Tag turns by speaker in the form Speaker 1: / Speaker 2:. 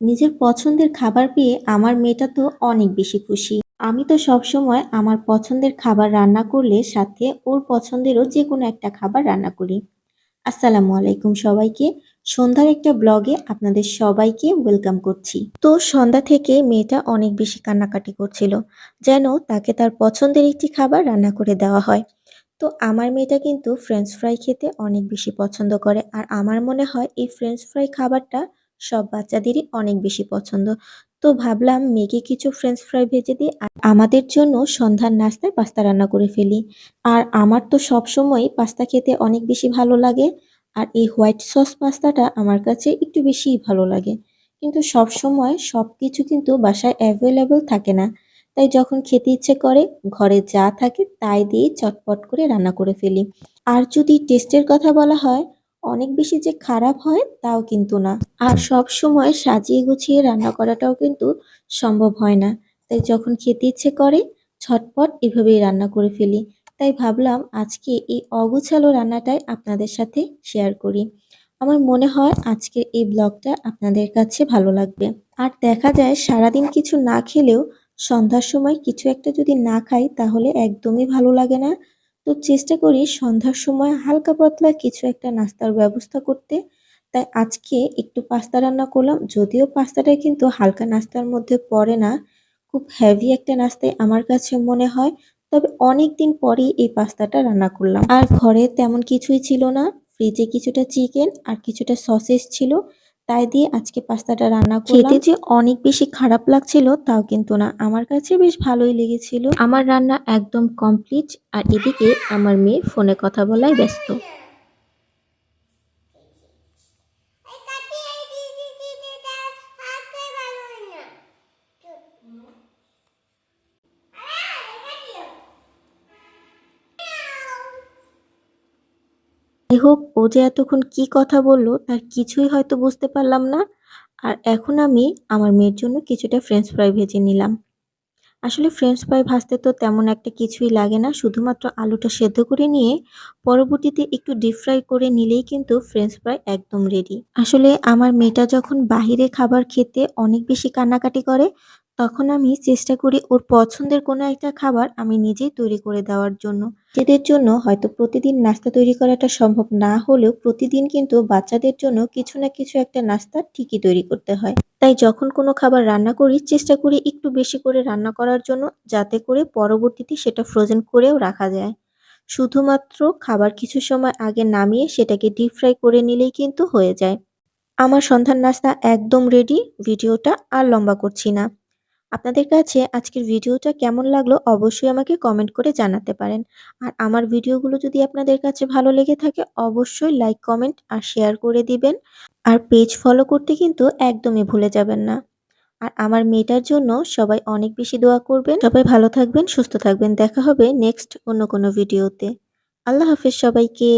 Speaker 1: নিজের পছন্দের খাবার পেয়ে আমার মেয়েটা তো অনেক বেশি খুশি। আমি তো সবসময় আমার পছন্দের খাবার রান্না করলে সাথে ওর পছন্দেরও যে কোনো একটা খাবার রান্না করি। আসসালামু আলাইকুম সবাইকে। সন্ধ্যার একটা ব্লগে আপনাদের সবাইকে ওয়েলকাম করছি। তো সন্ধ্যা থেকে মেয়েটা অনেক বেশি কান্নাকাটি করছিল, যেন তাকে তার পছন্দের একটি খাবার রান্না করে দেওয়া হয়। তো আমার মেয়েটা কিন্তু ফ্রেঞ্চ ফ্রাই খেতে অনেক বেশি পছন্দ করে, আর আমার মনে হয় এই ফ্রেঞ্চ ফ্রাই খাবারটা সব বাচ্চাদেরই অনেক বেশি পছন্দ। তো ভাবলাম মেয়েকে কিছু ফ্রেঞ্চ ফ্রাই ভেজে দিই আর আমাদের জন্য সন্ধ্যার নাস্তায় পাস্তা রান্না করে ফেলি। আর আমার তো সবসময় পাস্তা খেতে অনেক বেশি ভালো লাগে, আর এই হোয়াইট সস পাস্তাটা আমার কাছে একটু বেশিই ভালো লাগে। কিন্তু সব সময় সব কিছু কিন্তু বাসায় অ্যাভেলেবল থাকে না, তাই যখন খেতে ইচ্ছে করে ঘরে যা থাকে তাই দিয়ে চটপট করে রান্না করে ফেলি। আর যদি টেস্টের কথা বলা হয়, অনেক বেশি যে খারাপ হয় তাও কিন্তু না। আর সব সময় সাজিয়ে গুছিয়ে রান্না করাটাও কিন্তু সম্ভব হয় না, তাই যখন খেতে ইচ্ছে করে ঝটপট এভাবেই রান্না করে ফেলি। তাই ভাবলাম আজকে এই অগোছালো রান্নাটাই আপনাদের সাথে শেয়ার করি। আমার মনে হয় আজকের এই ব্লগটা আপনাদের কাছে ভালো লাগবে। আর দেখা যায় সারাদিন কিছু না খেলেও সন্ধ্যার সময় কিছু একটা যদি না খাই তাহলে একদমই ভালো লাগে না। তো চেষ্টা করি সন্ধ্যার সময় হালকা পাতলা কিছু একটা নাস্তার ব্যবস্থা করতে। তাই আজকে একটু পাস্তা রান্না করলাম, যদিও পাস্তাটা কিন্তু হালকা নাস্তার মধ্যে পড়ে না, খুব হেভি একটা নাস্তায় আমার কাছে মনে হয়। তবে অনেক দিন পরেই এই পাস্তাটা রান্না করলাম, আর ঘরে তেমন কিছুই ছিল না। ফ্রিজে কিছুটা চিকেন আর কিছুটা সসেজ ছিল, তাই দিয়ে আজকে পাস্তাটা রান্না করলাম। খেতে যে অনেক বেশি খারাপ লাগছিল তাও কিন্তু না, আমার কাছে বেশ ভালোই লেগেছিল। আমার রান্না একদম কমপ্লিট, আর এদিকে আমার মেয়ে ফোনে কথা বলায় ব্যস্ত। যাই হোক, ও যে এতক্ষণ কি কথা বলল তার কিছুই হয়তো বুঝতে পারলাম না। আর এখন আমি আমার মেয়ের জন্য কিছুটা ফ্রেঞ্চ ফ্রাই ভেজে নিলাম। আসলে ফ্রেঞ্চ ফ্রাই ভাজতে তো তেমন একটা কিছুই লাগে না, শুধুমাত্র আলুটা সেদ্ধ করে নিয়ে পরবর্তীতে একটু ডিপ ফ্রাই করে নিলেই কিন্তু ফ্রেঞ্চ ফ্রাই একদম রেডি। আসলে আমার মেয়েটা যখন বাহিরে খাবার খেতে অনেক বেশি কান্নাকাটি করে, তখন আমি চেষ্টা করি ওর পছন্দের কোনো একটা খাবার আমি নিজেই তৈরি করে দেওয়ার জন্য। এদের জন্য হয়তো প্রতিদিন নাস্তা তৈরি করাটা সম্ভব না হলেও প্রতিদিন কিন্তু বাচ্চাদের জন্য কিছু না কিছু একটা নাস্তা ঠিকই তৈরি করতে হয়। তাই যখন কোনো খাবার রান্না করি চেষ্টা করি একটু বেশি করে রান্না করার জন্য, যাতে করে পরবর্তীতে সেটা ফ্রোজেন করেও রাখা যায়। শুধুমাত্র খাবার কিছু সময় আগে নামিয়ে সেটাকে ডিপ ফ্রাই করে নিলেই কিন্তু হয়ে যায়। আমার সন্ধ্যার নাস্তা একদম রেডি। ভিডিওটা আর লম্বা করছি না। আপনাদের কাছে আজকের ভিডিওটা কেমন লাগলো অবশ্যই আমাকে কমেন্ট করে জানাতে পারেন। আর আমার ভিডিওগুলো যদি আপনাদের কাছে ভালো লেগে থাকে অবশ্যই লাইক, কমেন্ট আর শেয়ার করে দিবেন। আর পেজ ফলো করতে কিন্তু একদমই ভুলে যাবেন না। আর আমার মেয়েটার জন্য সবাই অনেক বেশি দোয়া করবেন। সবাই ভালো থাকবেন, সুস্থ থাকবেন। দেখা হবে নেক্সট অন্য কোনো ভিডিওতে। আল্লাহ হাফেজ সবাইকে।